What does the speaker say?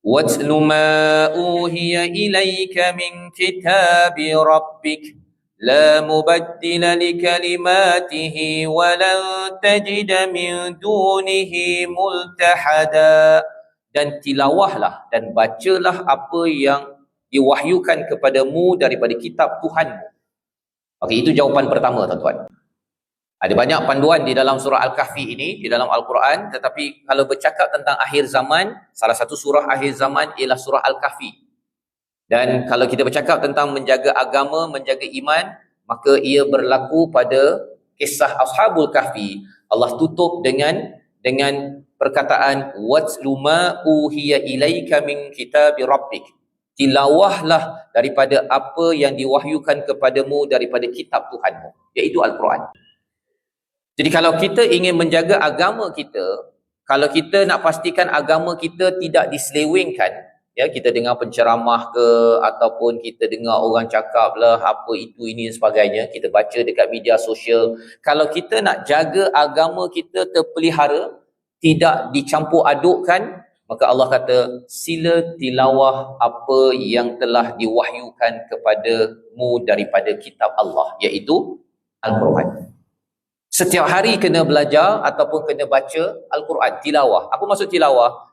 وَاتْلُ مَا أُوحِيَ إِلَيْكَ مِنْ كِتَابِ رَبِّكَ لَا مُبَدِّلَ لِكَلِمَاتِهِ وَلَنْ تَجِدَ مِنْ دُونِهِ مُلْتَحَدًا. Dan tilawahlah dan bacalah apa yang diwahyukan kepadamu daripada kitab Tuhanmu. Okey, itu jawapan pertama, tuan-tuan. Ada banyak panduan di dalam surah Al-Kahfi ini, di dalam Al-Quran, tetapi kalau bercakap tentang akhir zaman, salah satu surah akhir zaman ialah surah Al-Kahfi. Dan kalau kita bercakap tentang menjaga agama, menjaga iman, maka ia berlaku pada kisah Ashabul Kahfi. Allah tutup dengan perkataan watlu ma uhiya ilaika min kitabi rabbik. Tilawahlah daripada apa yang diwahyukan kepadamu daripada kitab Tuhanmu, iaitu Al-Quran. Jadi kalau kita ingin menjaga agama kita, kalau kita nak pastikan agama kita tidak diselewengkan, ya, kita dengar penceramah ke, ataupun kita dengar orang cakap lah apa itu ini dan sebagainya, kita baca dekat media sosial, kalau kita nak jaga agama kita terpelihara, tidak dicampur adukkan, maka Allah kata sila tilawah apa yang telah diwahyukan kepadamu daripada kitab Allah, iaitu Al-Quran. Setiap hari kena belajar ataupun kena baca Al-Quran, tilawah. Apa maksud tilawah?